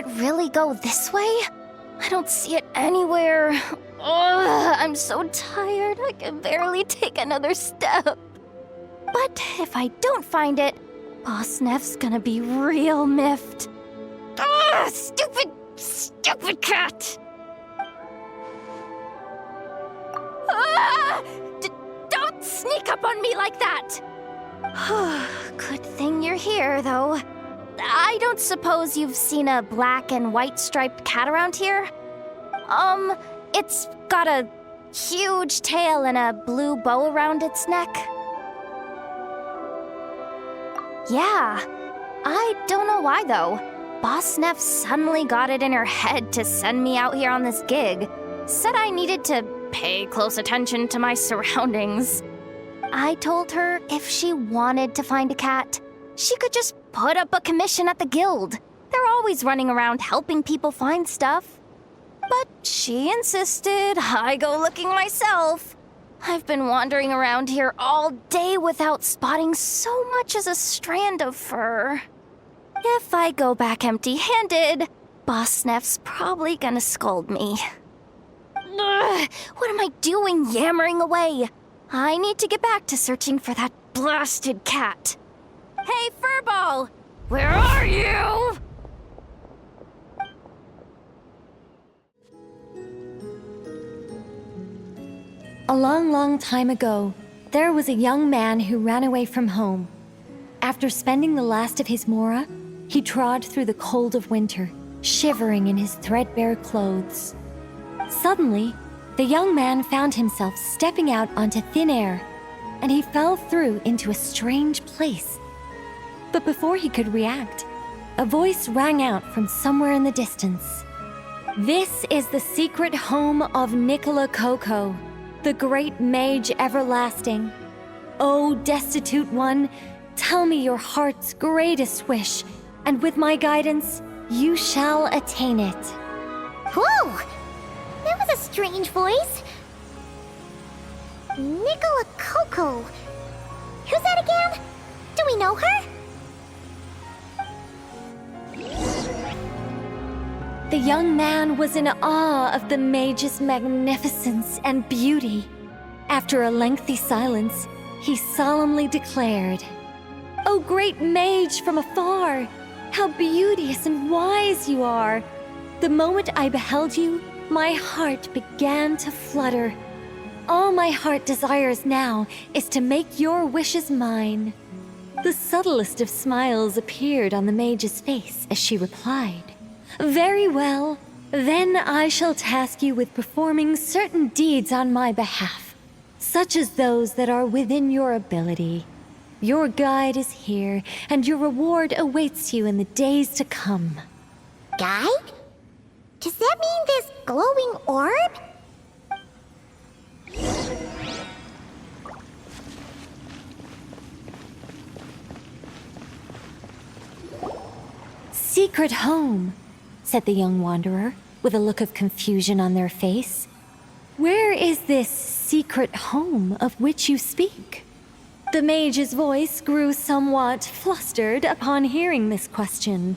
it really go this way? I don't see it anywhere. Ugh, I'm so tired, I can barely take another step. But if I don't find it, Boss Neff's gonna be real miffed. Ugh, stupid cat! Ah! Don't sneak up on me like that! Good thing you're here, though. I don't suppose you've seen a black and white striped cat around here? It's got a huge tail and a blue bow around its neck. Yeah, I don't know why though. Boss Neff suddenly got it in her head to send me out here on this gig. Said I needed to pay close attention to my surroundings. I told her if she wanted to find a cat, she could just put up a commission at the guild. They're always running around helping people find stuff. But she insisted I go looking myself. I've been wandering around here all day without spotting so much as a strand of fur. If I go back empty-handed, Boss Neff's probably gonna scold me. Ugh, what am I doing yammering away? I need to get back to searching for that blasted cat. Hey, Furball! Where are you? A long time ago, there was a young man who ran away from home. After spending the last of his mora, he trod through the cold of winter, shivering in his threadbare clothes. Suddenly, the young man found himself stepping out onto thin air, and he fell through into a strange place. But before he could react, a voice rang out from somewhere in the distance. This is the secret home of Nicola Coco, the great mage everlasting. O destitute one, tell me your heart's greatest wish, and with my guidance, you shall attain it. Whoa! That was a strange voice. Nicola Coco. Who's that again? Do we know her? The young man was in awe of the mage's magnificence and beauty. After a lengthy silence, he solemnly declared, "O great mage from afar, how beauteous and wise you are! The moment I beheld you, my heart began to flutter. All my heart desires now is to make your wishes mine." The subtlest of smiles appeared on the mage's face as she replied, "Very well, then I shall task you with performing certain deeds on my behalf, such as those that are within your ability. Your guide is here, and your reward awaits you in the days to come." Guide? Does that mean this glowing orb? "Secret home," said the young wanderer, with a look of confusion on their face. "Where is this secret home of which you speak?" The mage's voice grew somewhat flustered upon hearing this question.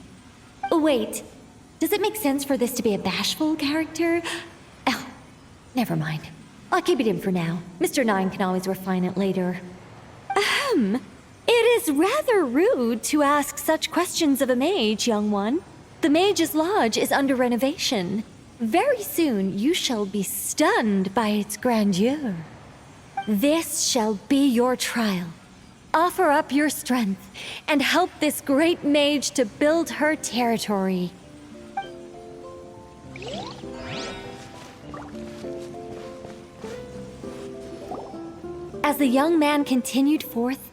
"Wait, does it make sense for this to be a bashful character? Oh, never mind. I'll keep it in for now. Mr. Nine can always refine it later." "Ahem. It is rather rude to ask such questions of a mage, young one. The Mage's Lodge is under renovation. Very soon you shall be stunned by its grandeur. This shall be your trial. Offer up your strength and help this great mage to build her territory." As the young man continued forth,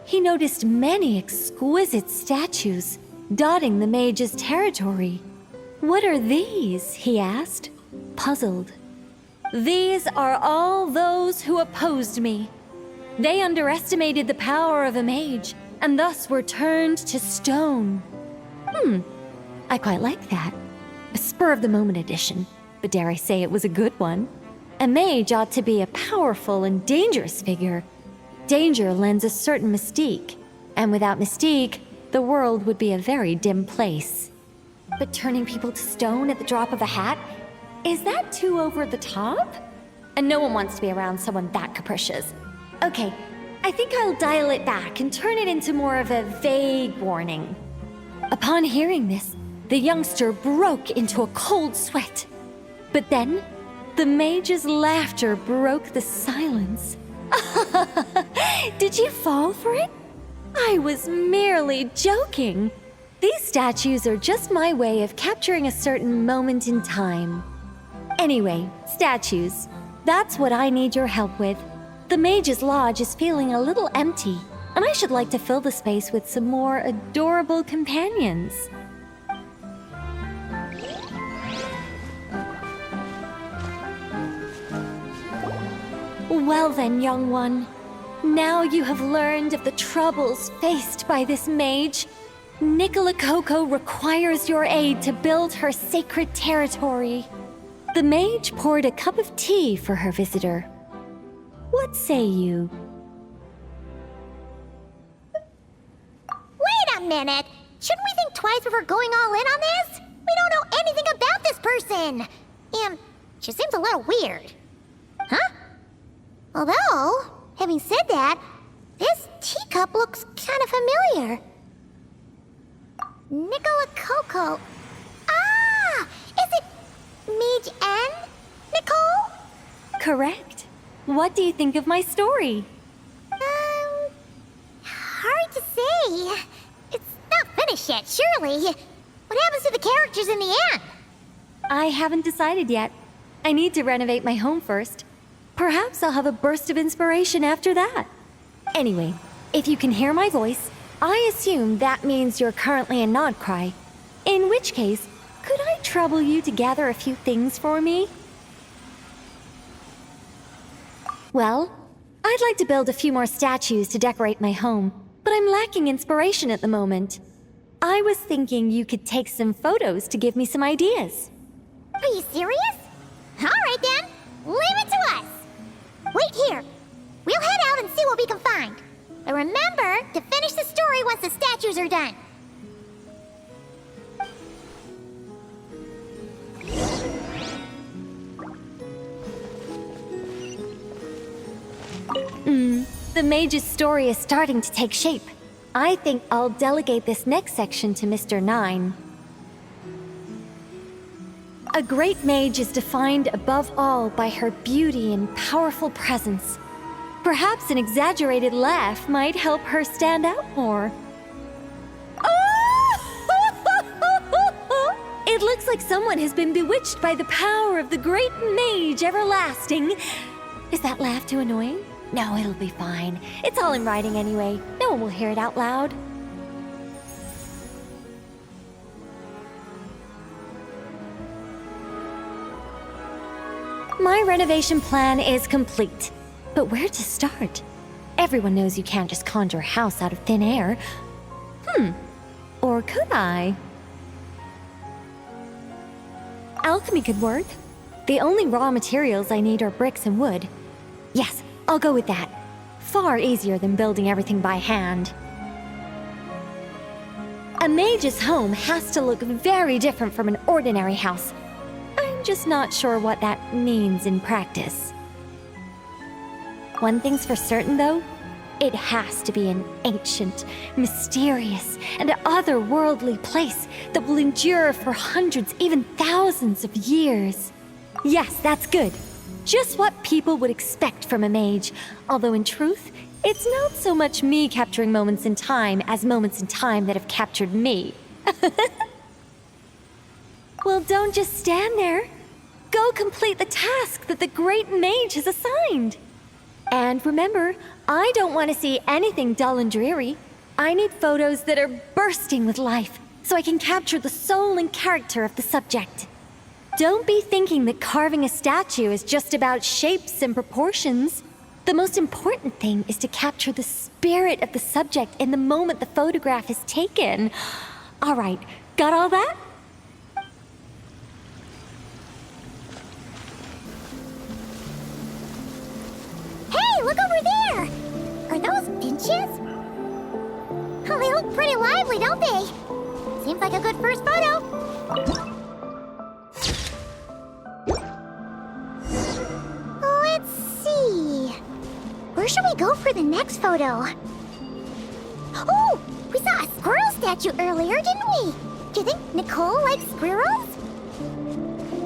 he noticed many exquisite statues dotting the mage's territory. "What are these?" he asked, puzzled. "These are all those who opposed me. They underestimated the power of a mage, and thus were turned to stone." I quite like that. A spur-of-the-moment addition, but dare I say it was a good one. A mage ought to be a powerful and dangerous figure. Danger lends a certain mystique, and without mystique, the world would be a very dim place. but turning people to stone at the drop of a hat? Is that too over the top? And no one wants to be around someone that capricious. Okay, I think I'll dial it back and turn it into more of a vague warning. Upon hearing this, the youngster broke into a cold sweat. But then, the mage's laughter broke the silence. Did you fall for it? I was merely joking. These statues are just my way of capturing a certain moment in time. Anyway, statues. That's what I need your help with. The Mage's Lodge is feeling a little empty, and I should like to fill the space with some more adorable companions. Well then, young one. Now you have learned of the troubles faced by this mage. Nicola Coco requires your aid to build her sacred territory. The mage poured a cup of tea for her visitor. What say you? Wait a minute! Shouldn't we think twice before going all in on this? We don't know anything about this person! And she seems a little weird. Huh? Although, having said that, this teacup looks kind of familiar. Nicola Coco. Ah! Is it Mage N? Nicole? Correct. What do you think of my story? Hard to say. It's not finished yet, surely. What happens to the characters in the end? I haven't decided yet. I need to renovate my home first. Perhaps I'll have a burst of inspiration after that. Anyway, if you can hear my voice, I assume that means you're currently in Nod-Krai. In which case, could I trouble you to gather a few things for me? Well, I'd like to build a few more statues to decorate my home, but I'm lacking inspiration at the moment. I was thinking you could take some photos to give me some ideas. Are you serious? Alright then, leave it to us! Wait here. We'll head out and see what we can find. But remember to finish the story once the statues are done. The mage's story is starting to take shape. I think I'll delegate this next section to Mr. 9. A great mage is defined above all by her beauty and powerful presence. Perhaps an exaggerated laugh might help her stand out more. It looks like someone has been bewitched by the power of the great mage everlasting. Is that laugh too annoying? No, it'll be fine. It's all in writing anyway. No one will hear it out loud. My renovation plan is complete. But where to start? Everyone knows you can't just conjure a house out of thin air. Or could I? Alchemy could work. The only raw materials I need are bricks and wood. Yes, I'll go with that. Far easier than building everything by hand. A mage's home has to look very different from an ordinary house. I'm just not sure what that means in practice. One thing's for certain, though. It has to be an ancient, mysterious, and otherworldly place that will endure for hundreds, even thousands of years. Yes, that's good. Just what people would expect from a mage. Although in truth, it's not so much me capturing moments in time as moments in time that have captured me. Well, don't just stand there. Go complete the task that the great mage has assigned. And remember, I don't want to see anything dull and dreary. I need photos that are bursting with life, so I can capture the soul and character of the subject. Don't be thinking that carving a statue is just about shapes and proportions. The most important thing is to capture the spirit of the subject in the moment the photograph is taken. All right, got all that? Hey, look over there! Are those finches? Oh, they look pretty lively, don't they? Seems like a good first photo. Let's see. Where should we go for the next photo? Oh, we saw a squirrel statue earlier, didn't we? Do you think Nicole likes squirrels?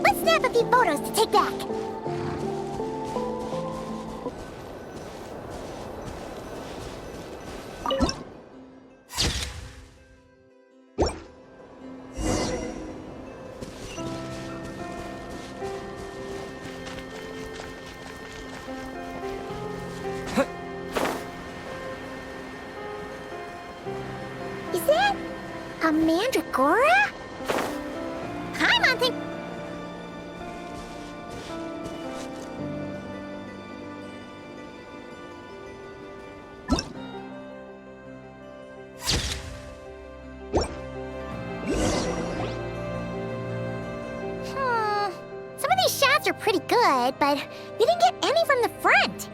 Let's snap a few photos to take back. Is that a mandragora? Paimon think... Some of these shots are pretty good, but we didn't get any from the front.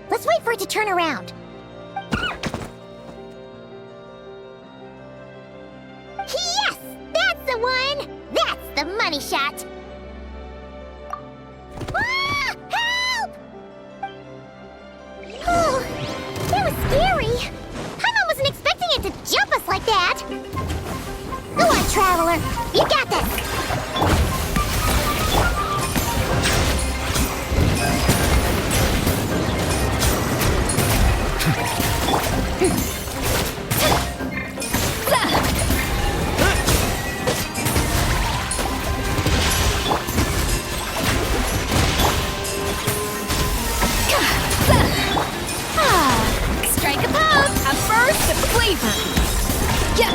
Let's wait for it to turn around. Yes! That's the one! That's the money shot! Ah! Help! Oh, that was scary. Paimon wasn't expecting it to jump us like that. Go on, Traveler. You got this. Strike a pose, a burst of flavor. Yeah.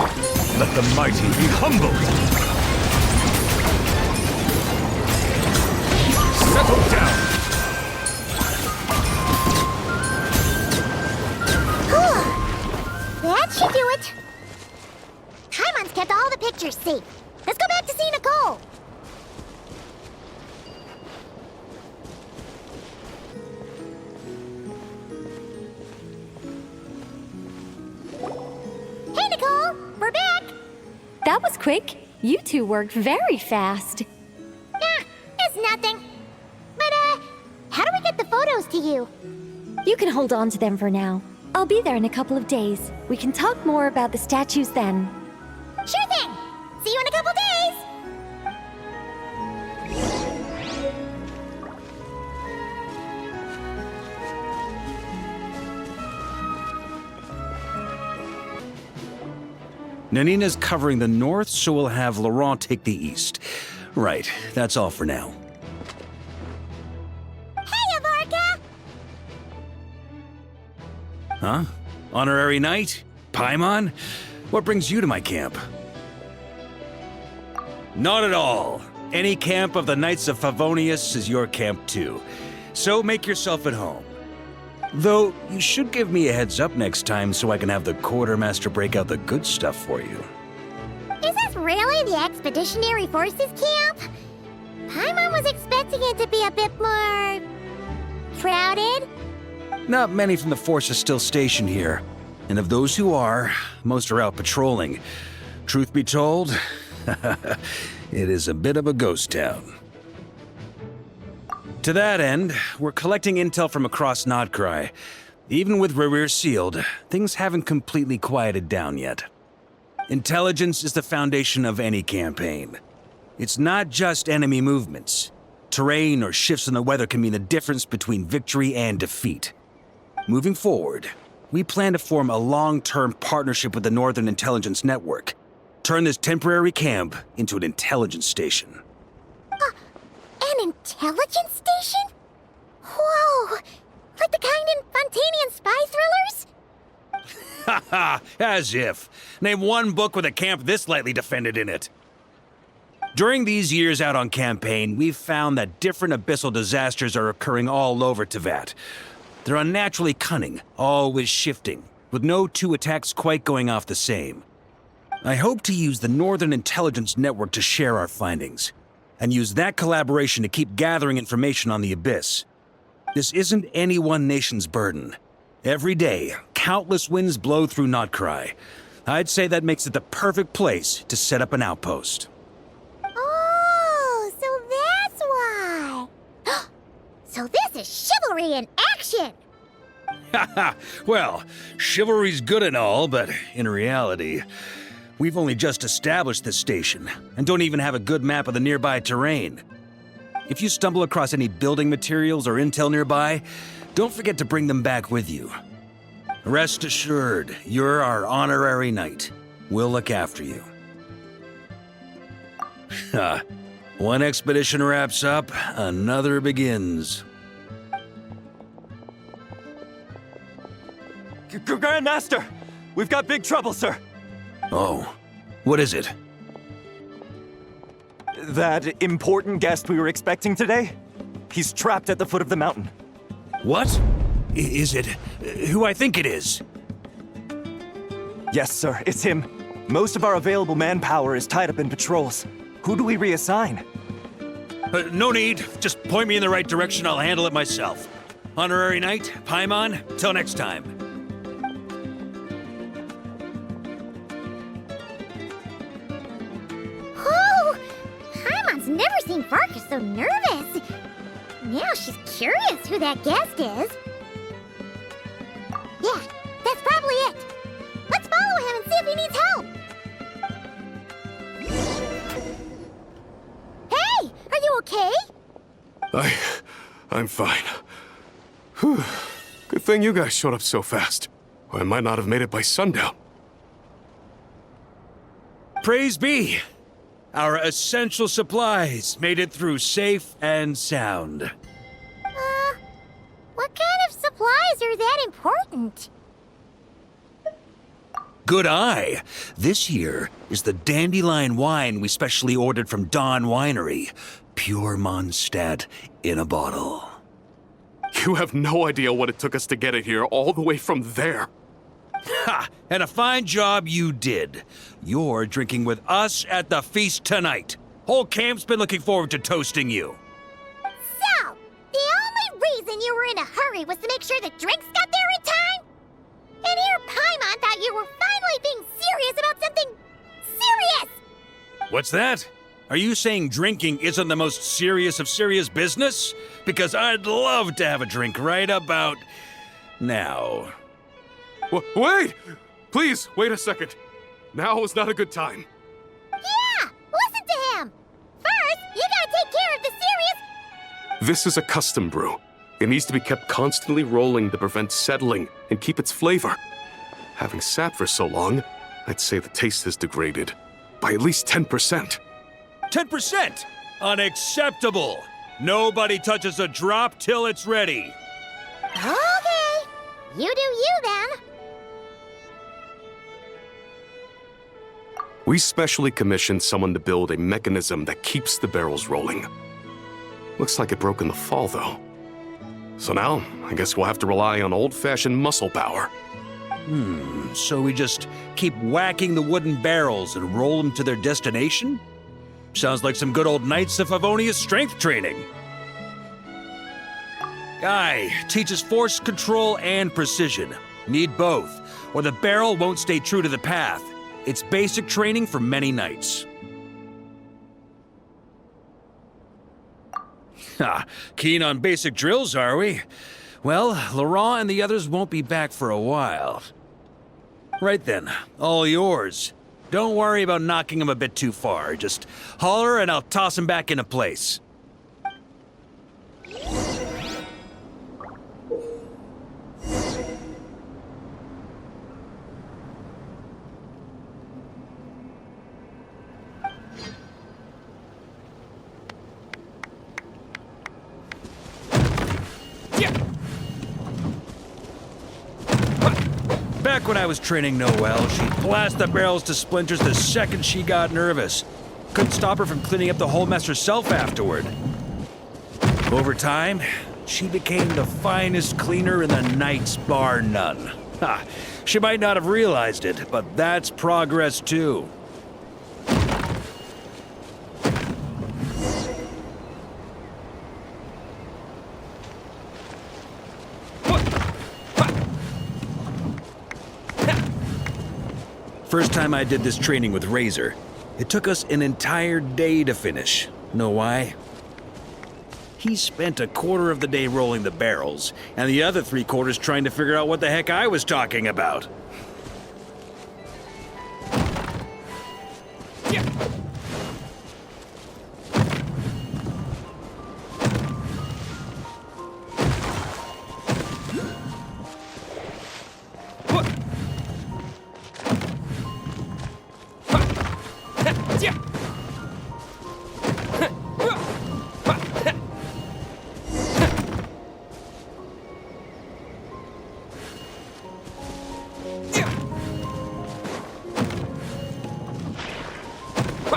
Let the mighty be humbled. Settle down. That should do it. Paimon's kept all the pictures safe. Let's go back to see Nicole. Hey, Nicole! We're back! That was quick. You two worked very fast. It's nothing. But, how do we get the photos to you? You can hold on to them for now. I'll be there in a couple of days. We can talk more about the statues then. Sure thing! See you in a couple days! Nanina's covering the north, so we'll have Laurent take the east. Right, that's all for now. Hey, Avarka! Huh? Honorary knight? Paimon? What brings you to my camp? Not at all. Any camp of the Knights of Favonius is your camp too. So make yourself at home. Though, you should give me a heads up next time so I can have the quartermaster break out the good stuff for you. Is this really the Expeditionary Forces camp? Paimon was expecting it to be a bit more... crowded? Not many from the force are still stationed here. And of those who are, most are out patrolling. Truth be told, it is a bit of a ghost town. To that end, we're collecting intel from across Nod-Krai. Even with rear sealed, things haven't completely quieted down yet. Intelligence is the foundation of any campaign. It's not just enemy movements. Terrain or shifts in the weather can mean the difference between victory and defeat. Moving forward, we plan to form a long-term partnership with the Northern Intelligence Network. Turn this temporary camp into an intelligence station. An intelligence station? Whoa! Like the kind in Fontanian spy thrillers? Haha, as if. Name one book with a camp this lightly defended in it. During these years out on campaign, we've found that different abyssal disasters are occurring all over Teyvat. They're unnaturally cunning, always shifting, with no two attacks quite going off the same. I hope to use the Northern Intelligence Network to share our findings, and use that collaboration to keep gathering information on the Abyss. This isn't any one nation's burden. Every day, countless winds blow through Nod-Krai. I'd say that makes it the perfect place to set up an outpost. chivalry in action! Haha, well, chivalry's good and all, but in reality, we've only just established this station and don't even have a good map of the nearby terrain. If you stumble across any building materials or intel nearby, don't forget to bring them back with you. Rest assured, you're our honorary knight. We'll look after you. One expedition wraps up, another begins. Grandmaster! We've got big trouble, sir! Oh, what is it? That important guest we were expecting today? He's trapped at the foot of the mountain. What? Is it who I think it is? Yes, sir, it's him. Most of our available manpower is tied up in patrols. Who do we reassign? No need. Just point me in the right direction. I'll handle it myself. Honorary Knight, Paimon, till next time. Oh! Paimon's never seen Farkas so nervous. Now she's curious who that guest is. Yeah, that's probably it. Let's follow him and see if he needs help. Hey, are you okay? I'm fine. Whew. Good thing you guys showed up so fast. Or I might not have made it by sundown. Praise be! Our essential supplies made it through safe and sound. What kind of supplies are that important? Good eye! This here is the dandelion wine we specially ordered from Dawn Winery. Pure Mondstadt in a bottle. You have no idea what it took us to get it here all the way from there. Ha! And a fine job you did. You're drinking with us at the feast tonight. Whole camp's been looking forward to toasting you. So, the only reason you were in a hurry was to make sure the drinks got there in time? And here Paimon thought you were finally being serious about something serious! What's that? Are you saying drinking isn't the most serious of serious business? Because I'd love to have a drink right about now. Wait! Please, wait a second. Now is not a good time. Yeah! Listen to him! First, you gotta take care of the serious... This is a custom brew. It needs to be kept constantly rolling to prevent settling and keep its flavor. Having sat for so long, I'd say the taste has degraded by at least 10%. 10%! Unacceptable! Nobody touches a drop till it's ready. Okay. You do you then. We specially commissioned someone to build a mechanism that keeps the barrels rolling. Looks like it broke in the fall, though. So now, I guess we'll have to rely on old-fashioned muscle power. So we just keep whacking the wooden barrels and roll them to their destination? Sounds like some good old Knights of Favonia's strength training. Guy teaches force control and precision. Need both, or the barrel won't stay true to the path. It's basic training for many knights. Ha, keen on basic drills, are we? Well, Laurent and the others won't be back for a while. Right then, all yours. Don't worry about knocking him a bit too far. Just holler and I'll toss him back into place. Back when I was training Noelle, she'd blast the barrels to splinters the second she got nervous. Couldn't stop her from cleaning up the whole mess herself afterward. Over time, she became the finest cleaner in the Knights, bar none. Ha! She might not have realized it, but that's progress too. First time I did this training with Razor, it took us an entire day to finish. Know why? He spent a quarter of the day rolling the barrels, and the other 3/4 trying to figure out what the heck I was talking about.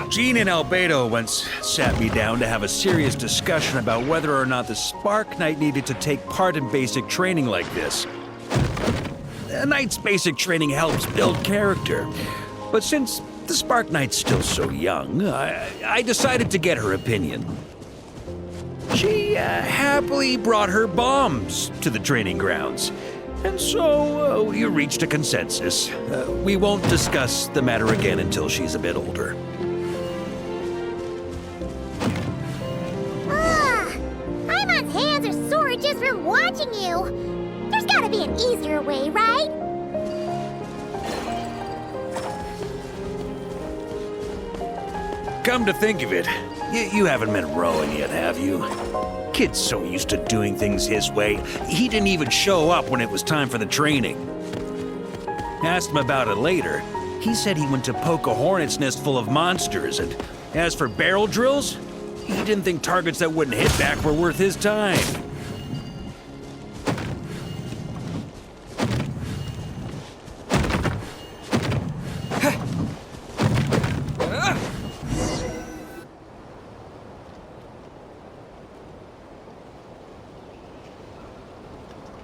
Jean and Albedo once sat me down to have a serious discussion about whether or not the Spark Knight needed to take part in basic training like this. A knight's basic training helps build character, but since the Spark Knight's still so young, I decided to get her opinion. She happily brought her bombs to the training grounds, and so we reached a consensus. We won't discuss the matter again until she's a bit older. Paimon's hands are sore just from watching you. There's gotta be an easier way, right? Come to think of it, you haven't met Rowan yet, have you? Kid's so used to doing things his way, he didn't even show up when it was time for the training. Asked him about it later. He said he went to poke a hornet's nest full of monsters, and as for barrel drills, he didn't think targets that wouldn't hit back were worth his time.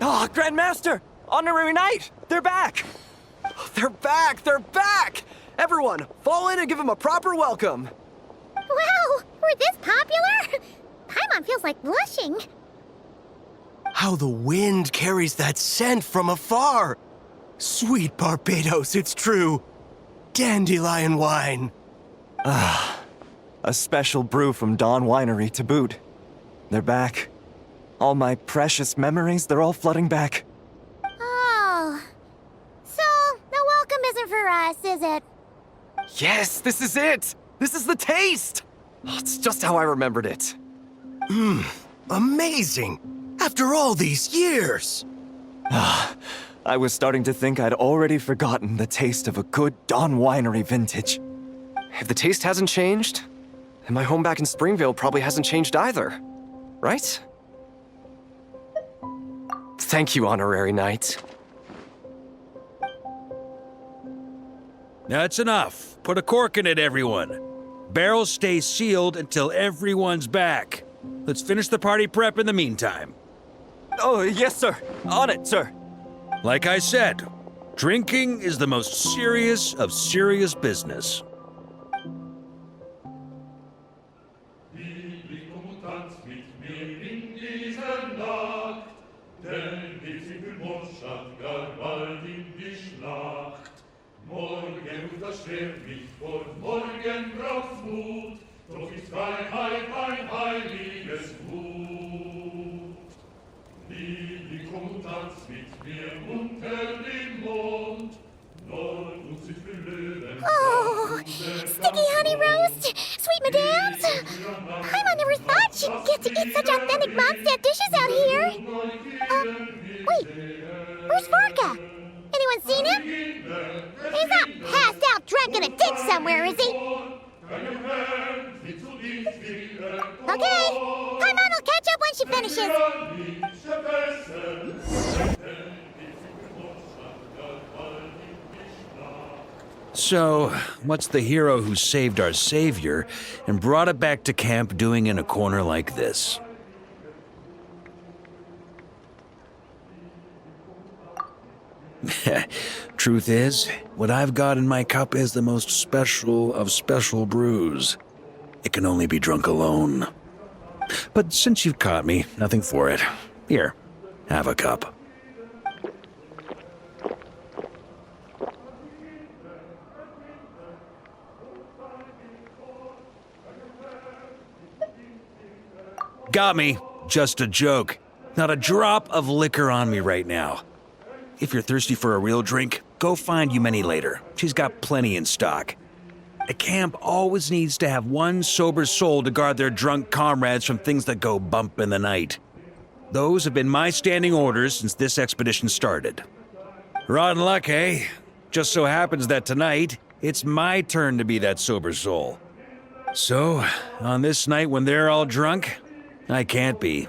Ah, Grandmaster! Honorary Knight! They're back! They're back! They're back! Everyone, fall in and give them a proper welcome. Wow, we're this popular? Paimon feels like blushing. How the wind carries that scent from afar. Sweet Barbados, it's true. Dandelion wine. A special brew from Dawn Winery to boot. They're back. All my precious memories, they're all flooding back. Oh. So, the welcome isn't for us, is it? Yes, this is it! This is the taste! Oh, it's just how I remembered it. Amazing! After all these years! I was starting to think I'd already forgotten the taste of a good Dawn Winery vintage. If the taste hasn't changed, then my home back in Springvale probably hasn't changed either. Right? Thank you, Honorary Knight. That's enough. Put a cork in it, everyone. Barrels stay sealed until everyone's back. Let's finish the party prep in the meantime. Oh, yes, sir. On it, sir. Like I said, drinking is the most serious of serious business. Morgen unterschwert mich vor morgen braucht's Mut, doch ist Freiheit ein heiliges Gut. Liebling, komm und tanz mit mir unter dem Mond, Nord und Süd für Löwen. Oh, sticky honey roast! Sweet madams! Paimon never thought she'd get to eat such authentic Mondstadt dishes out here! Wait, where's Vorka? Anyone seen him? He's not passed out drunk in a ditch somewhere, is he? Okay, Paimon will catch up when she finishes. So, what's the hero who saved our savior and brought it back to camp doing in a corner like this? Truth is, what I've got in my cup is the most special of special brews. It can only be drunk alone. But since you've caught me, nothing for it. Here, have a cup. Got me. Just a joke. Not a drop of liquor on me right now. If you're thirsty for a real drink, go find Yumeni later. She's got plenty in stock. A camp always needs to have one sober soul to guard their drunk comrades from things that go bump in the night. Those have been my standing orders since this expedition started. Rotten luck, eh? Just so happens that tonight, it's my turn to be that sober soul. So, on this night when they're all drunk, I can't be.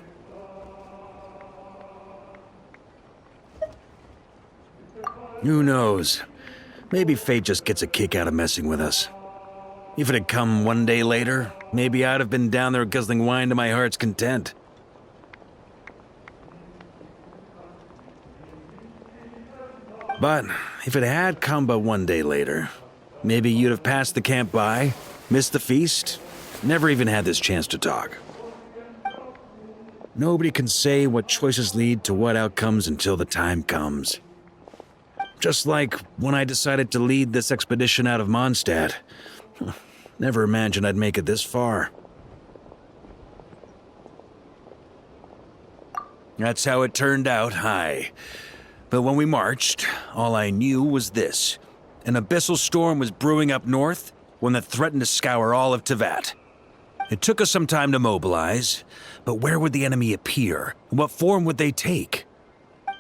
Who knows? Maybe fate just gets a kick out of messing with us. If it had come one day later, maybe I'd have been down there guzzling wine to my heart's content. But if it had come but one day later, maybe you'd have passed the camp by, missed the feast, never even had this chance to talk. Nobody can say what choices lead to what outcomes until the time comes. Just like when I decided to lead this expedition out of Mondstadt. Never imagined I'd make it this far. That's how it turned out, aye. But when we marched, all I knew was this. An abyssal storm was brewing up north, one that threatened to scour all of Teyvat. It took us some time to mobilize, but where would the enemy appear? What form would they take?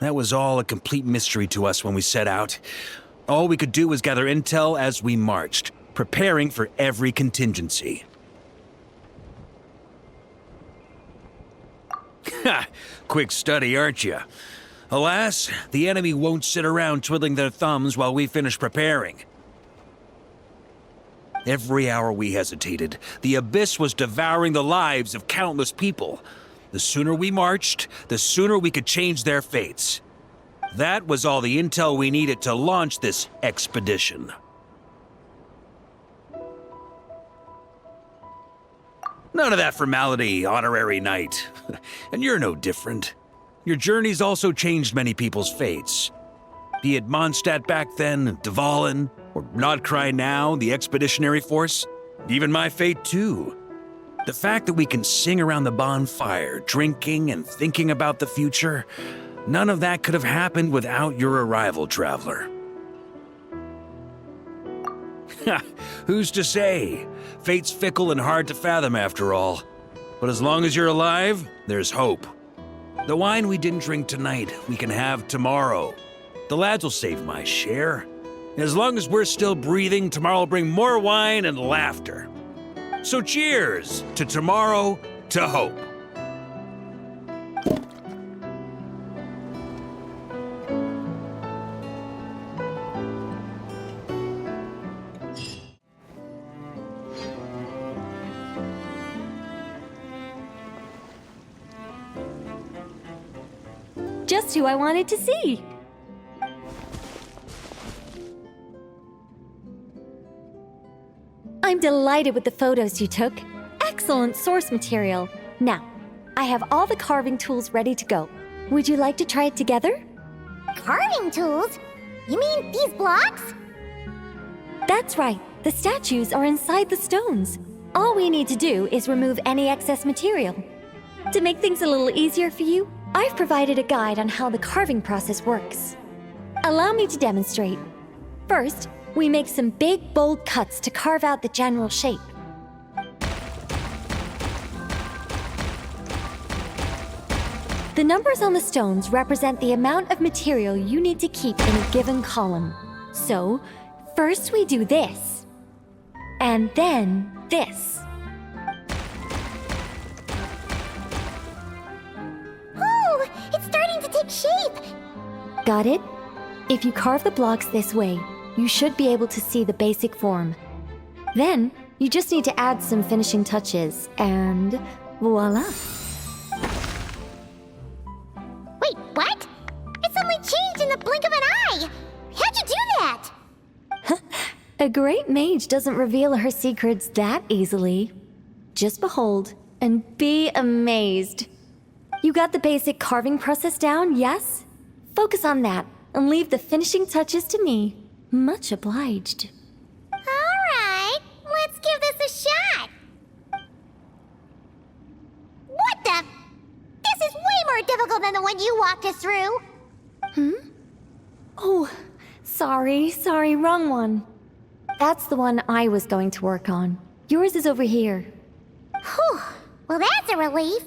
That was all a complete mystery to us when we set out. All we could do was gather intel as we marched, preparing for every contingency. Ha! Quick study, aren't you? Alas, the enemy won't sit around twiddling their thumbs while we finish preparing. Every hour we hesitated, the abyss was devouring the lives of countless people. The sooner we marched, the sooner we could change their fates. That was all the intel we needed to launch this expedition. None of that formality, honorary knight. And you're no different. Your journey's also changed many people's fates. Be it Mondstadt back then, Dvalin, or Nod-Krai now, the expeditionary force. Even my fate, too. The fact that we can sing around the bonfire, drinking and thinking about the future, none of that could have happened without your arrival, traveler. Who's to say? Fate's fickle and hard to fathom after all. But as long as you're alive, there's hope. The wine we didn't drink tonight, we can have tomorrow. The lads will save my share. As long as we're still breathing, tomorrow will bring more wine and laughter. So cheers to tomorrow, to hope. Just who I wanted to see. I'm delighted with the photos you took. Excellent source material. Now, I have all the carving tools ready to go. Would you like to try it together? Carving tools? You mean these blocks? That's right. The statues are inside the stones. All we need to do is remove any excess material. To make things a little easier for you, I've provided a guide on how the carving process works. Allow me to demonstrate. First, we make some big, bold cuts to carve out the general shape. The numbers on the stones represent the amount of material you need to keep in a given column. So, first we do this, and then this. Oh, it's starting to take shape! Got it? If you carve the blocks this way, you should be able to see the basic form. Then, you just need to add some finishing touches, and voila! Wait, what? It suddenly changed in the blink of an eye! How'd you do that? A great mage doesn't reveal her secrets that easily. Just behold and be amazed. You got the basic carving process down, yes? Focus on that and leave the finishing touches to me. Much obliged. Alright, let's give this a shot! What the? difficult than the one you walked us through. Oh, sorry, wrong one. That's the one I was going to work on. Yours is over here. Whew. Well, that's a relief.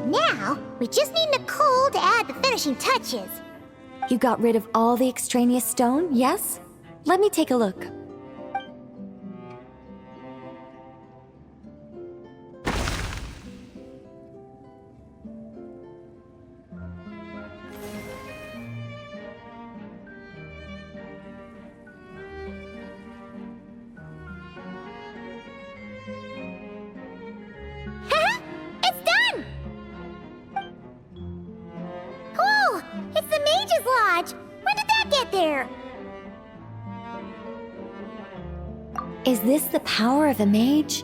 Now, we just need Nicole to add the finishing touches. You got rid of all the extraneous stone, yes? Let me take a look. It's done! Cool! It's the Mage's Lodge! When did that get there? Is this the power of a mage?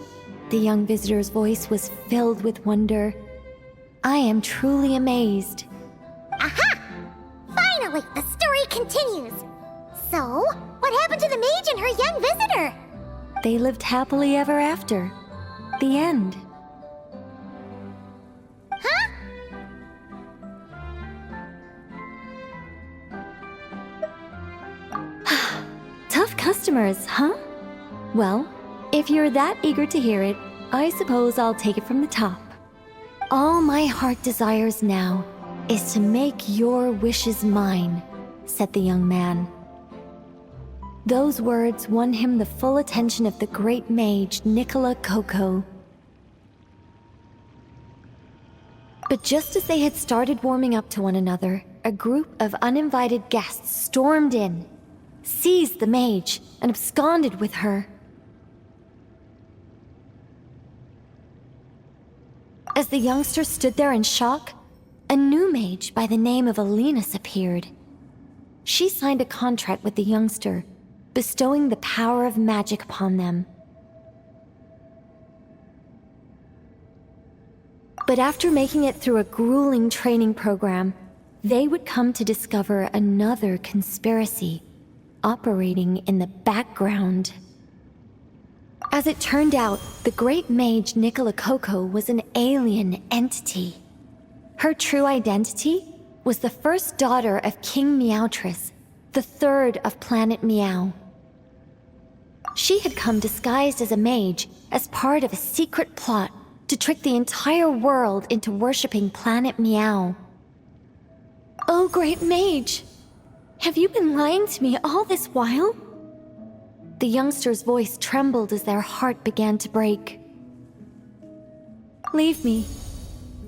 The young visitor's voice was filled with wonder. I am truly amazed. Aha! Finally, the story continues. So, what happened to the mage and her young visitor? They lived happily ever after. The end. Huh? Tough customers, huh? Well, if you're that eager to hear it, I suppose I'll take it from the top. All my heart desires now is to make your wishes mine, said the young man. Those words won him the full attention of the great mage Nicola Coco. But just as they had started warming up to one another, a group of uninvited guests stormed in, seized the mage, and absconded with her. As the youngster stood there in shock, a new mage by the name of Alinus appeared. She signed a contract with the youngster, bestowing the power of magic upon them. But after making it through a grueling training program, they would come to discover another conspiracy operating in the background. As it turned out, the great mage Nicola Coco was an alien entity. Her true identity was the first daughter of King Meowtress, the third of Planet Meow. She had come disguised as a mage as part of a secret plot to trick the entire world into worshipping Planet Meow. Oh, great mage! Have you been lying to me all this while? The youngster's voice trembled as their heart began to break. Leave me.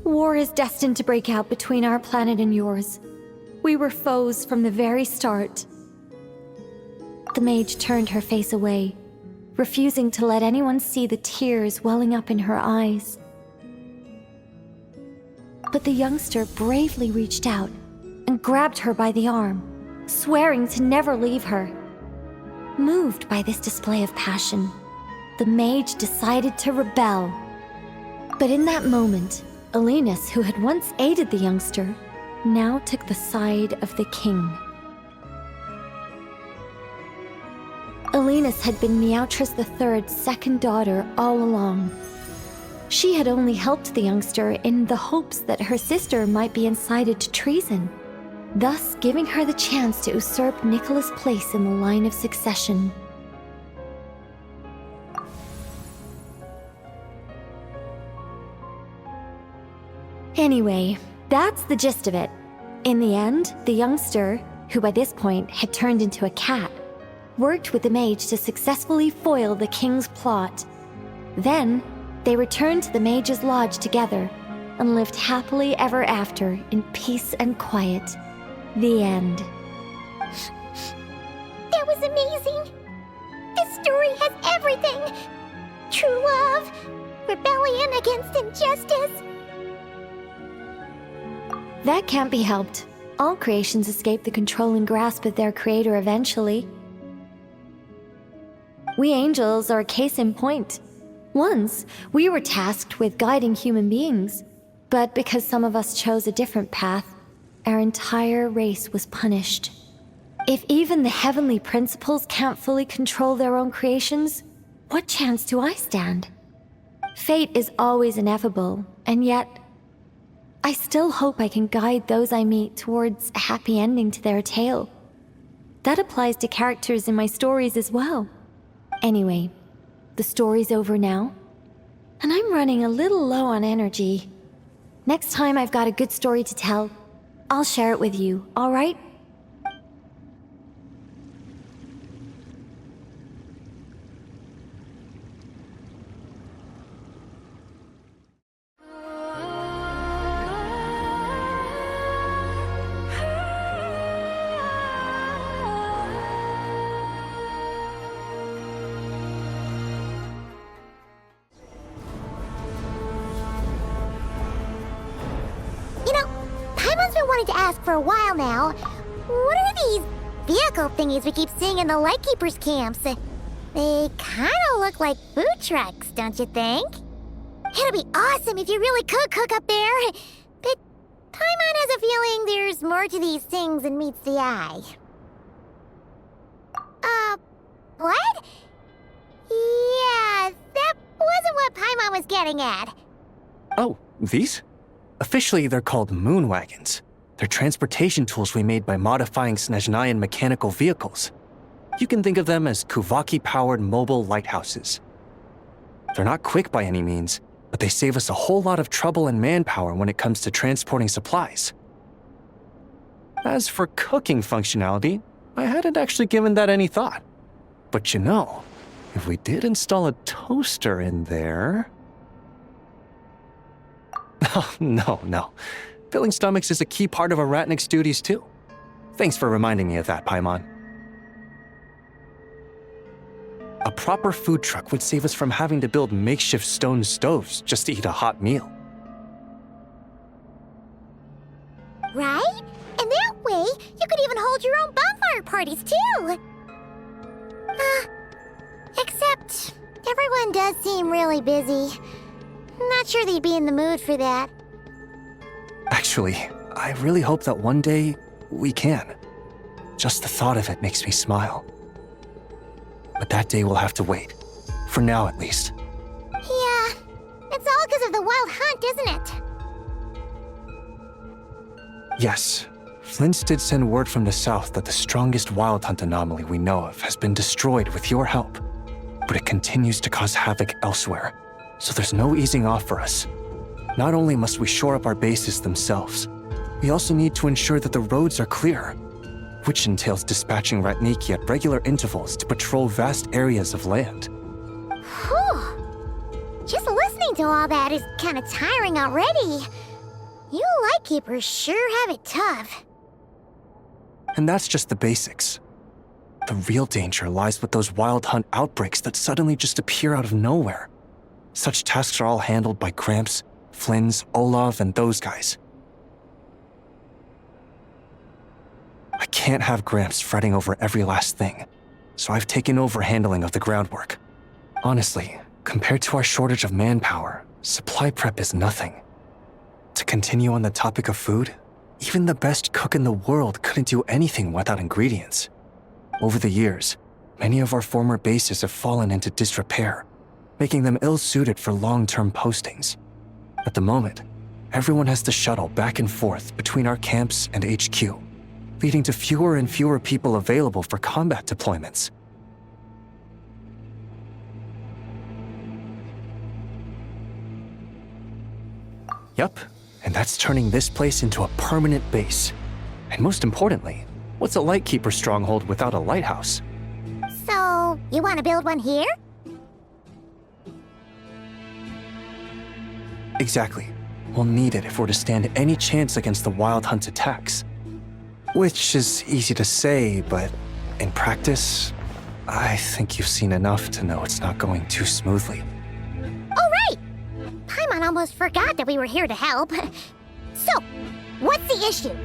War is destined to break out between our planet and yours. We were foes from the very start. The mage turned her face away, refusing to let anyone see the tears welling up in her eyes. But the youngster bravely reached out and grabbed her by the arm, swearing to never leave her. Moved by this display of passion, the mage decided to rebel. But in that moment, Alinus, who had once aided the youngster, now took the side of the king. Alinus had been Meowtress III's second daughter all along. She had only helped the youngster in the hopes that her sister might be incited to treason, thus giving her the chance to usurp Nicola's place in the line of succession. Anyway, that's the gist of it. In the end, the youngster, who by this point had turned into a cat, worked with the mage to successfully foil the king's plot. Then, they returned to the mage's lodge together and lived happily ever after in peace and quiet. The end. That was amazing! This story has everything! True love, rebellion against injustice. That can't be helped. All creations escape the control and grasp of their creator eventually. We angels are a case in point. Once, we were tasked with guiding human beings, but because some of us chose a different path, our entire race was punished. If even the heavenly principles can't fully control their own creations, what chance do I stand? Fate is always ineffable, and yet, I still hope I can guide those I meet towards a happy ending to their tale. That applies to characters in my stories as well. Anyway, the story's over now, and I'm running a little low on energy. Next time I've got a good story to tell, I'll share it with you, all right? You know, Paimon's been wanting to ask for a while now. What are these vehicle thingies we keep seeing in the Lightkeepers' camps? They kinda look like food trucks, don't you think? It'd be awesome if you really could cook up there. But Paimon has a feeling there's more to these things than meets the eye. What? Yeah, that wasn't what Paimon was getting at. Oh, these? Officially, they're called moon wagons. They're transportation tools we made by modifying Snezhnayan mechanical vehicles. You can think of them as Kuvaki-powered mobile lighthouses. They're not quick by any means, but they save us a whole lot of trouble and manpower when it comes to transporting supplies. As for cooking functionality, I hadn't actually given that any thought. But you know, if we did install a toaster in there... Oh, no. Filling stomachs is a key part of a Ratnik's duties too. Thanks for reminding me of that, Paimon. A proper food truck would save us from having to build makeshift stone stoves just to eat a hot meal. Right? And that way, you could even hold your own bonfire parties too! Except, everyone does seem really busy. Not sure they'd be in the mood for that. Actually, I really hope that one day we can. Just the thought of it makes me smile. But that day will have to wait. For now, at least. Yeah, it's all because of the wild hunt, isn't it? Yes, Flint's did send word from the south that the strongest wild hunt anomaly we know of has been destroyed with your help. But it continues to cause havoc elsewhere, so there's no easing off for us. Not only must we shore up our bases themselves, we also need to ensure that the roads are clear, which entails dispatching Ratniki at regular intervals to patrol vast areas of land. Whew. Just listening to all that is kind of tiring already. You Lightkeepers sure have it tough. And that's just the basics. The real danger lies with those wild hunt outbreaks that suddenly just appear out of nowhere. Such tasks are all handled by Gramps, Flynn's, Olav, and those guys. I can't have Gramps fretting over every last thing, so I've taken over handling of the groundwork. Honestly, compared to our shortage of manpower, supply prep is nothing. To continue on the topic of food, even the best cook in the world couldn't do anything without ingredients. Over the years, many of our former bases have fallen into disrepair, making them ill-suited for long-term postings. At the moment, everyone has to shuttle back and forth between our camps and HQ, leading to fewer and fewer people available for combat deployments. Yup, and that's turning this place into a permanent base. And most importantly, what's a Lightkeeper stronghold without a lighthouse? So, you want to build one here? Exactly. We'll need it if we're to stand any chance against the Wild Hunt's attacks. Which is easy to say, but in practice, I think you've seen enough to know it's not going too smoothly. Oh, right! Paimon almost forgot that we were here to help. So, what's the issue?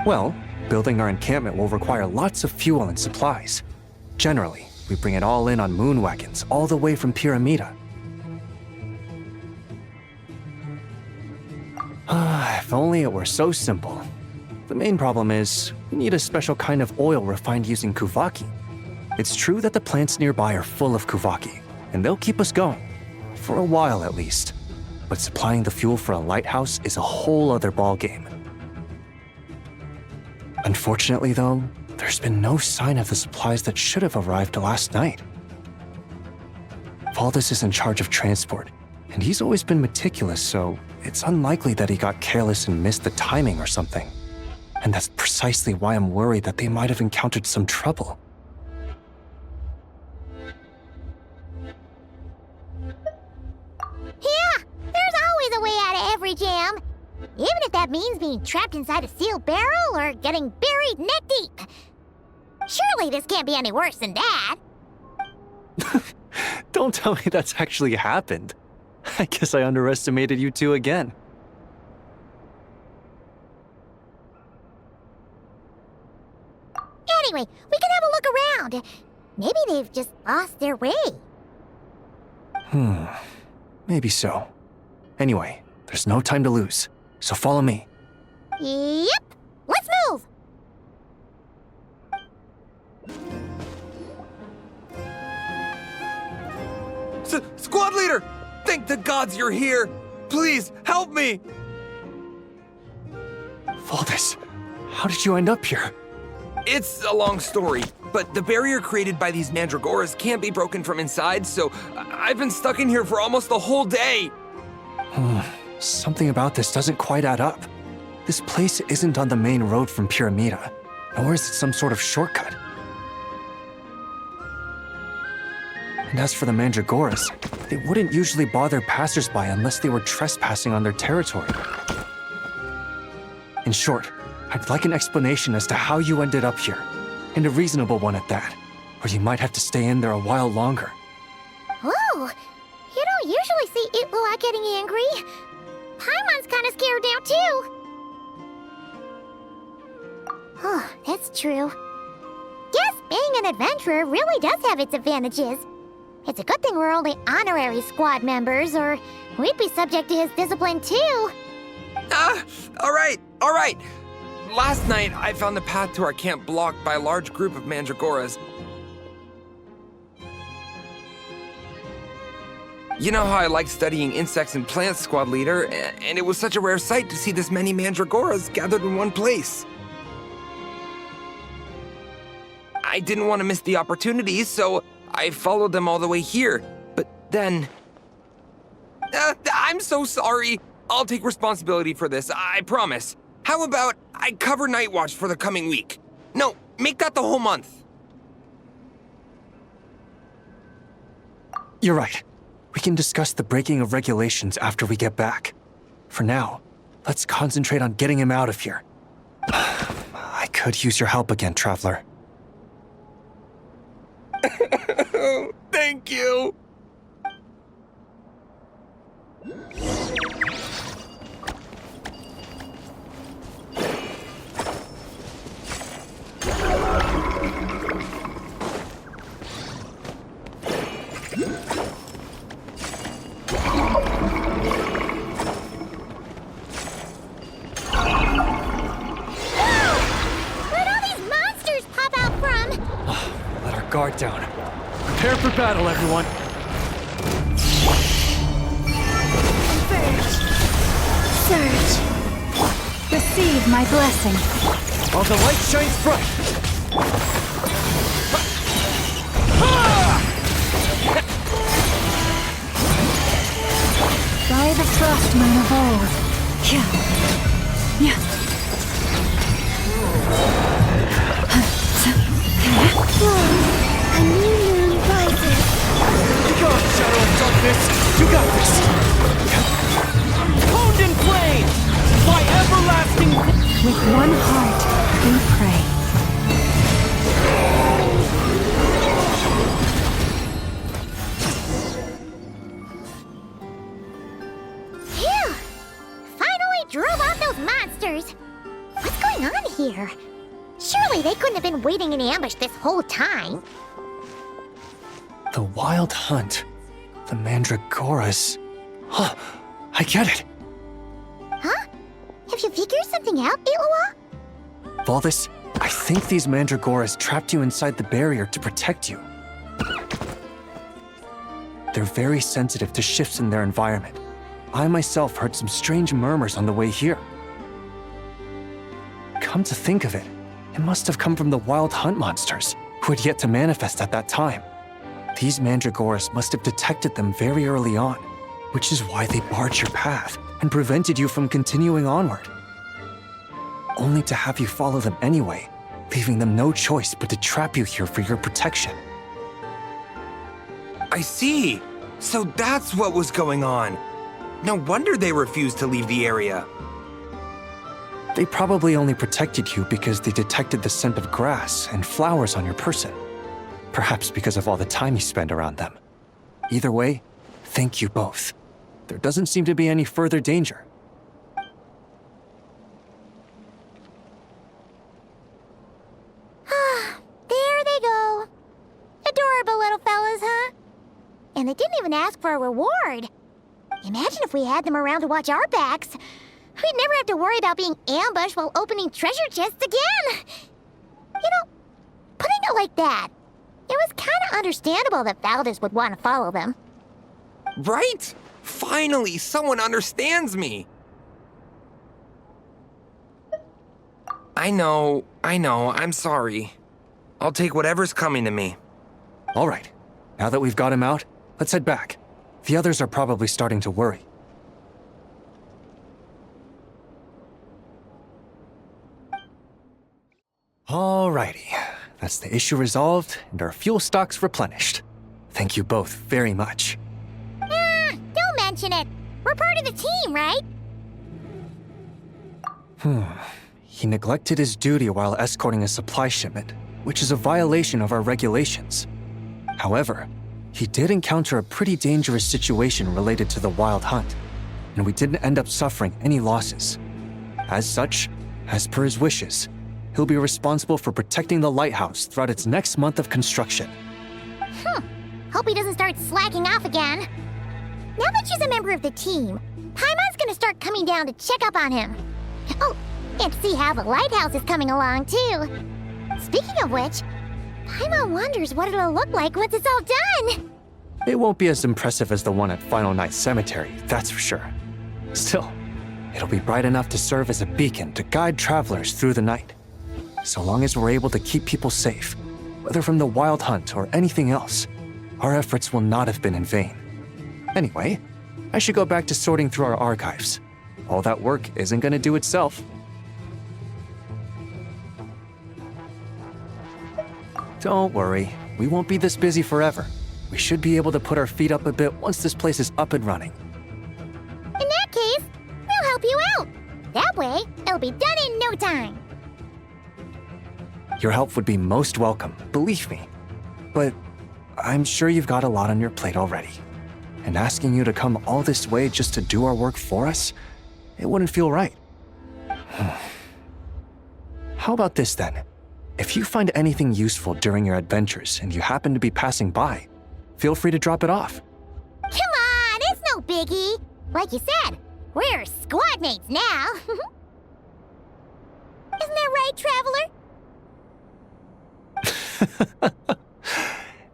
Well, building our encampment will require lots of fuel and supplies. Generally, we bring it all in on moon wagons all the way from Pyramida. If only it were so simple. The main problem is, we need a special kind of oil refined using Kuvaki. It's true that the plants nearby are full of Kuvaki, and they'll keep us going. For a while at least. But supplying the fuel for a lighthouse is a whole other ballgame. Unfortunately though, there's been no sign of the supplies that should have arrived last night. Valdis is in charge of transport, and he's always been meticulous, so it's unlikely that he got careless and missed the timing or something. And that's precisely why I'm worried that they might have encountered some trouble. Yeah, there's always a way out of every jam. Even if that means being trapped inside a sealed barrel or getting buried neck deep. Surely this can't be any worse than that. Don't tell me that's actually happened. I guess I underestimated you two again. Anyway, we can have a look around. Maybe they've just lost their way. Maybe so. Anyway, there's no time to lose, so follow me. Yep, let's move! Squad leader! Thank the gods you're here! Please, help me! Valdis, how did you end up here? It's a long story, but the barrier created by these mandragoras can't be broken from inside, so I've been stuck in here for almost the whole day. Something about this doesn't quite add up. This place isn't on the main road from Pyramida, nor is it some sort of shortcut. And as for the mandragoras, they wouldn't usually bother passersby unless they were trespassing on their territory. In short, I'd like an explanation as to how you ended up here, and a reasonable one at that, or you might have to stay in there a while longer. Whoa! You don't usually see Itlua getting angry. Paimon's kinda scared now, too. Oh, that's true. Guess being an adventurer really does have its advantages. It's a good thing we're only honorary squad members, or we'd be subject to his discipline, too. All right. Last night, I found the path to our camp blocked by a large group of mandragoras. You know how I like studying insects and plants, Squad Leader, and it was such a rare sight to see this many mandragoras gathered in one place. I didn't want to miss the opportunity, so I followed them all the way here. But then... I'm so sorry. I'll take responsibility for this, I promise. How about I cover Night Watch for the coming week? No, make that the whole month. You're right. We can discuss the breaking of regulations after we get back. For now, let's concentrate on getting him out of here. I could use your help again, Traveler. Thank you. Guard down. Prepare for battle, everyone. Surge. Receive my blessing. While the light shines bright. By the frost moon of old. Yeah. A new moon rises. Go, Shadow of Darkness! You got this! Honed in flame! By everlasting... With one heart, we pray. Phew! Finally drove off those monsters! What's going on here? Surely they couldn't have been waiting in ambush this whole time. The Wild Hunt. The Mandragoras. Huh, I get it. Huh? Have you figured something out, Itlua? Valdis, I think these Mandragoras trapped you inside the barrier to protect you. They're very sensitive to shifts in their environment. I myself heard some strange murmurs on the way here. Come to think of it, it must have come from the wild hunt monsters, who had yet to manifest at that time. These mandragores must have detected them very early on, which is why they barred your path and prevented you from continuing onward. Only to have you follow them anyway, leaving them no choice but to trap you here for your protection. I see. So that's what was going on. No wonder they refused to leave the area. They probably only protected you because they detected the scent of grass and flowers on your person. Perhaps because of all the time you spend around them. Either way, thank you both. There doesn't seem to be any further danger. There they go. Adorable little fellas, huh? And they didn't even ask for a reward. Imagine if we had them around to watch our backs. We'd never have to worry about being ambushed while opening treasure chests again. You know, putting it like that, it was kind of understandable that Valdez would want to follow them. Right? Finally, someone understands me. I know, I'm sorry. I'll take whatever's coming to me. All right, now that we've got him out, let's head back. The others are probably starting to worry. Alrighty, that's the issue resolved and our fuel stocks replenished. Thank you both very much. Don't mention it. We're part of the team, right? He neglected his duty while escorting a supply shipment, which is a violation of our regulations. However, he did encounter a pretty dangerous situation related to the wild hunt, and we didn't end up suffering any losses. As such, as per his wishes, he'll be responsible for protecting the lighthouse throughout its next month of construction. Hope he doesn't start slacking off again. Now that she's a member of the team, Paimon's gonna start coming down to check up on him. Oh, and to see how the lighthouse is coming along, too. Speaking of which, Paimon wonders what it'll look like once it's all done. It won't be as impressive as the one at Final Night Cemetery, that's for sure. Still, it'll be bright enough to serve as a beacon to guide travelers through the night. So long as we're able to keep people safe, whether from the wild hunt or anything else, our efforts will not have been in vain. Anyway, I should go back to sorting through our archives. All that work isn't gonna do itself. Don't worry, we won't be this busy forever. We should be able to put our feet up a bit once this place is up and running. In that case, we'll help you out. That way, it'll be done in no time. Your help would be most welcome, believe me. But I'm sure you've got a lot on your plate already. And asking you to come all this way just to do our work for us, it wouldn't feel right. How about this then? If you find anything useful during your adventures and you happen to be passing by, feel free to drop it off. Come on, it's no biggie. Like you said, we're squad mates now. Isn't that right, Traveler?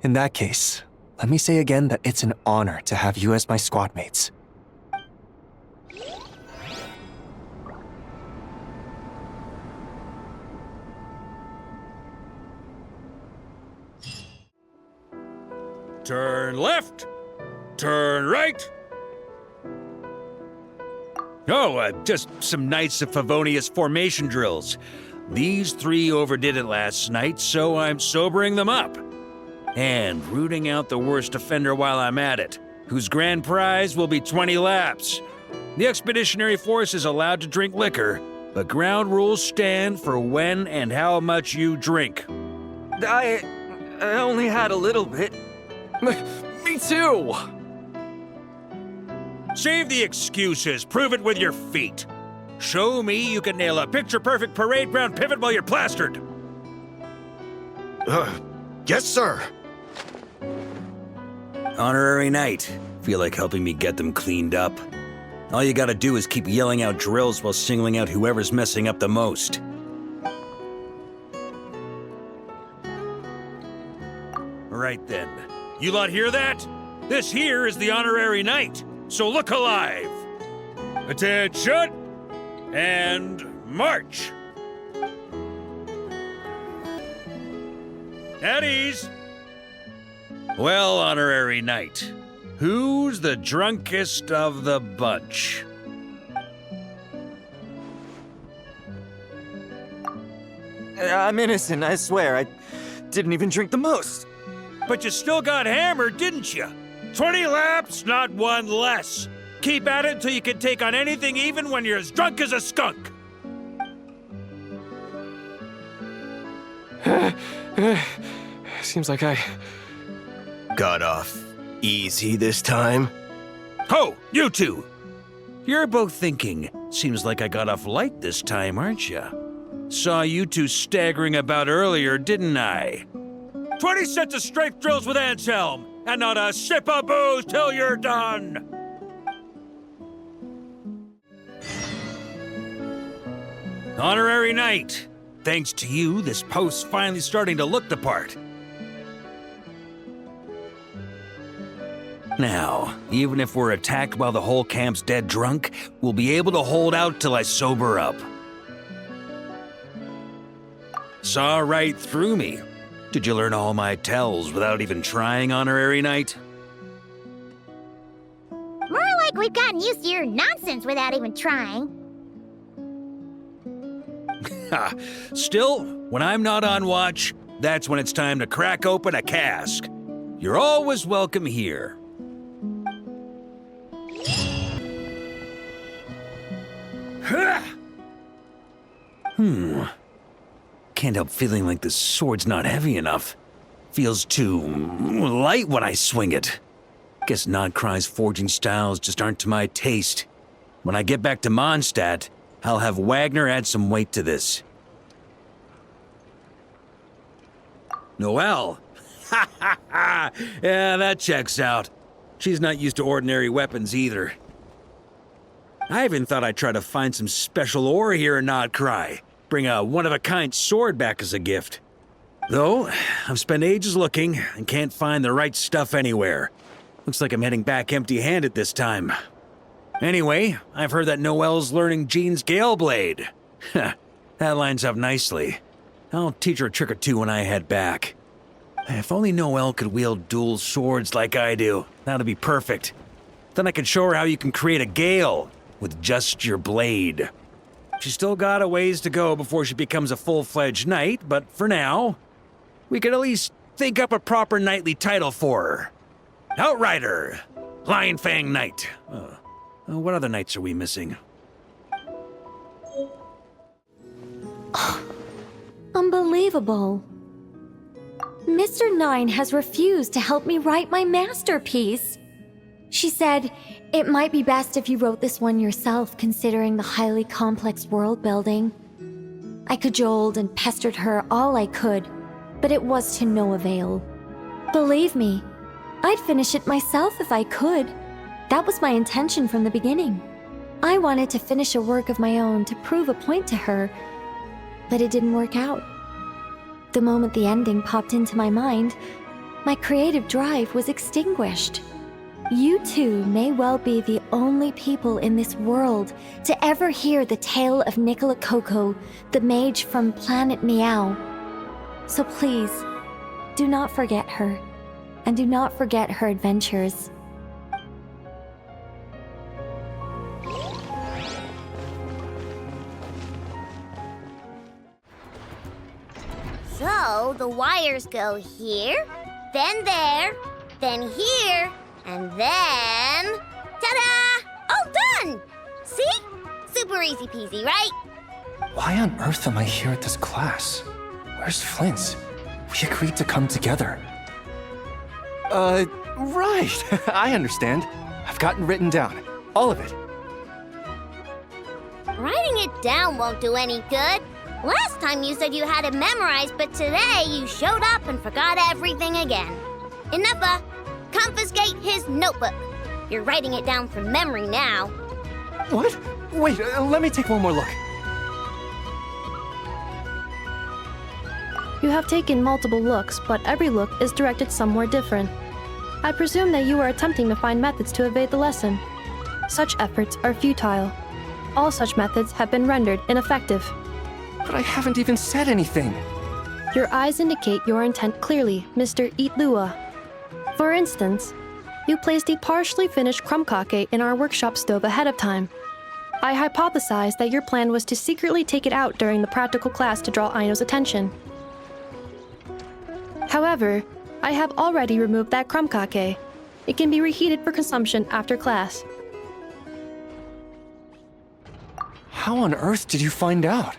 In that case, let me say again that it's an honor to have you as my squad mates. Turn left. Turn right. Oh, just some nights of Favonius formation drills. These three overdid it last night, so I'm sobering them up. And rooting out the worst offender while I'm at it, whose grand prize will be 20 laps. The expeditionary force is allowed to drink liquor, but ground rules stand for when and how much you drink. I only had a little bit. Me too! Save the excuses, prove it with your feet. Show me you can nail a picture-perfect parade ground pivot while you're plastered. Yes, sir. Honorary knight. Feel like helping me get them cleaned up? All you gotta do is keep yelling out drills while singling out whoever's messing up the most. Right then. You lot hear that? This here is the honorary knight, so look alive. Attention, and march. At ease. Well, honorary knight, who's the drunkest of the bunch? I'm innocent, I swear. I didn't even drink the most. But you still got hammered, didn't you? 20 laps, not one less. Keep at it until you can take on anything, even when you're as drunk as a skunk. Seems like I... Got off easy this time? Ho, you two! You're both thinking, seems like I got off light this time, aren't you? Saw you two staggering about earlier, didn't I? 20 sets of strength drills with Anselm, and not a sip of booze till you're done! Honorary knight, thanks to you, this post's finally starting to look the part. Now, even if we're attacked while the whole camp's dead drunk, we'll be able to hold out till I sober up. Saw right through me. Did you learn all my tells without even trying, honorary knight? More like we've gotten used to your nonsense without even trying. Ha! Still, when I'm not on watch, that's when it's time to crack open a cask. You're always welcome here. Can't help feeling like the sword's not heavy enough. Feels too light when I swing it. Guess Nod-Krai's forging styles just aren't to my taste. When I get back to Mondstadt, I'll have Wagner add some weight to this. Noelle! Ha ha ha! Yeah, that checks out. She's not used to ordinary weapons either. I even thought I'd try to find some special ore here in Nod-Krai. Bring a one-of-a-kind sword back as a gift. Though, I've spent ages looking and can't find the right stuff anywhere. Looks like I'm heading back empty-handed this time. Anyway, I've heard that Noelle's learning Jean's Gale Blade. That lines up nicely. I'll teach her a trick or two when I head back. If only Noelle could wield dual swords like I do, that'd be perfect. Then I could show her how you can create a gale with just your blade. She's still got a ways to go before she becomes a full-fledged knight, but for now, we could at least think up a proper knightly title for her. Outrider! Lion Fang Knight. What other knights are we missing? Unbelievable. Mr. Nine has refused to help me write my masterpiece. She said, it might be best if you wrote this one yourself, considering the highly complex world building. I cajoled and pestered her all I could, but it was to no avail. Believe me, I'd finish it myself if I could. That was my intention from the beginning. I wanted to finish a work of my own to prove a point to her, but it didn't work out. The moment the ending popped into my mind, my creative drive was extinguished. You two may well be the only people in this world to ever hear the tale of Nicola Coco, the mage from Planet Meow. So please, do not forget her, and do not forget her adventures. So, the wires go here, then there, then here, and then... Ta-da! All done! See? Super easy peasy, right? Why on earth am I here at this class? Where's Flint? We agreed to come together. Right. I understand. I've gotten written down. All of it. Writing it down won't do any good. Last time you said you had it memorized, but today you showed up and forgot everything again. Enough. Confiscate his notebook. You're writing it down from memory now. What? Wait, let me take one more look. You have taken multiple looks, but every look is directed somewhere different. I presume that you are attempting to find methods to evade the lesson. Such efforts are futile. All such methods have been rendered ineffective. But I haven't even said anything. Your eyes indicate your intent clearly, Mr. Itlua. For instance, you placed a partially finished crumb-kake in our workshop stove ahead of time. I hypothesized that your plan was to secretly take it out during the practical class to draw Aino's attention. However, I have already removed that crumb-kake. It can be reheated for consumption after class. How on earth did you find out?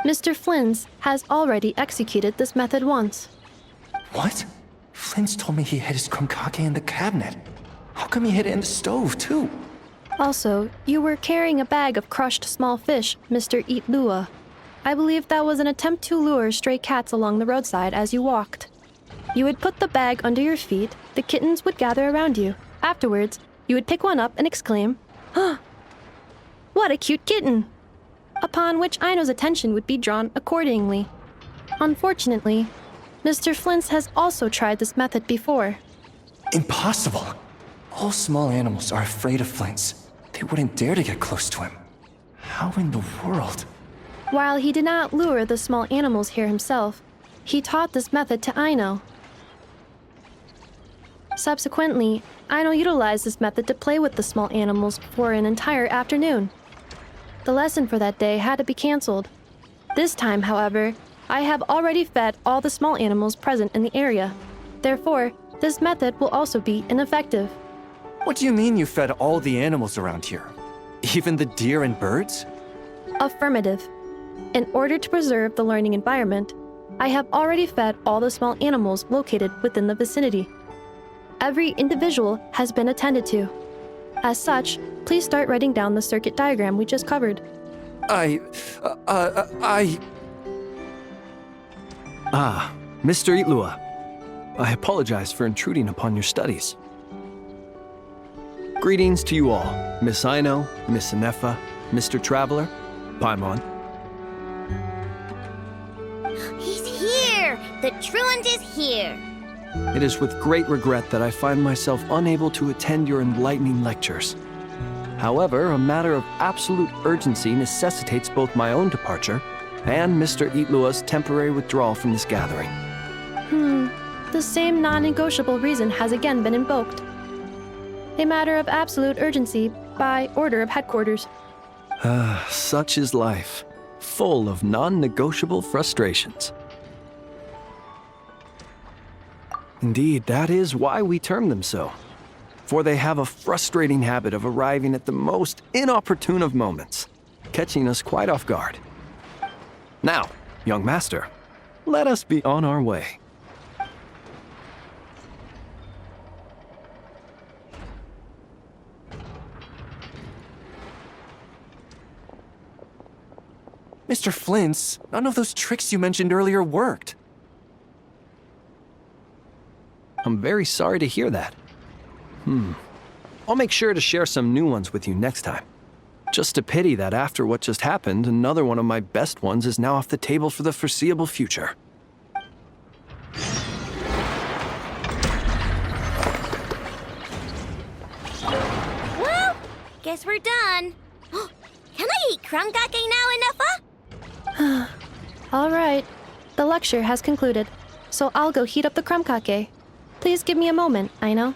Mr. Flynn's has already executed this method once. What? Flynn's told me he hid his crumb-kake in the cabinet. How come he hid it in the stove, too? Also, you were carrying a bag of crushed small fish, Mr. Itlua. I believe that was an attempt to lure stray cats along the roadside as you walked. You would put the bag under your feet, the kittens would gather around you. Afterwards, you would pick one up and exclaim, "Huh! What a cute kitten!" Upon which Aino's attention would be drawn accordingly. Unfortunately, Mr. Flint has also tried this method before. Impossible. All small animals are afraid of Flint's. They wouldn't dare to get close to him. How in the world? While he did not lure the small animals here himself, he taught this method to Aino. Subsequently, Aino utilized this method to play with the small animals for an entire afternoon. The lesson for that day had to be canceled. This time, however, I have already fed all the small animals present in the area. Therefore, this method will also be ineffective. What do you mean you fed all the animals around here? Even the deer and birds? Affirmative. In order to preserve the learning environment, I have already fed all the small animals located within the vicinity. Every individual has been attended to. As such, please start writing down the circuit diagram we just covered. Mr. Itlua. I apologize for intruding upon your studies. Greetings to you all, Miss Aino, Miss Anefa, Mr. Traveler, Paimon. He's here! The truant is here! It is with great regret that I find myself unable to attend your enlightening lectures. However, a matter of absolute urgency necessitates both my own departure and Mr. Itlua's temporary withdrawal from this gathering. The same non-negotiable reason has again been invoked. A matter of absolute urgency by order of headquarters. Such is life, full of non-negotiable frustrations. Indeed, that is why we term them so. For they have a frustrating habit of arriving at the most inopportune of moments, catching us quite off guard. Now, young master, let us be on our way. Mr. Flint's, none of those tricks you mentioned earlier worked. I'm very sorry to hear that. I'll make sure to share some new ones with you next time. Just a pity that after what just happened, another one of my best ones is now off the table for the foreseeable future. Well, guess we're done. Can I eat crumb-kake now, Anefa? All right. The lecture has concluded, so I'll go heat up the crumb-kake. Please give me a moment, Aino.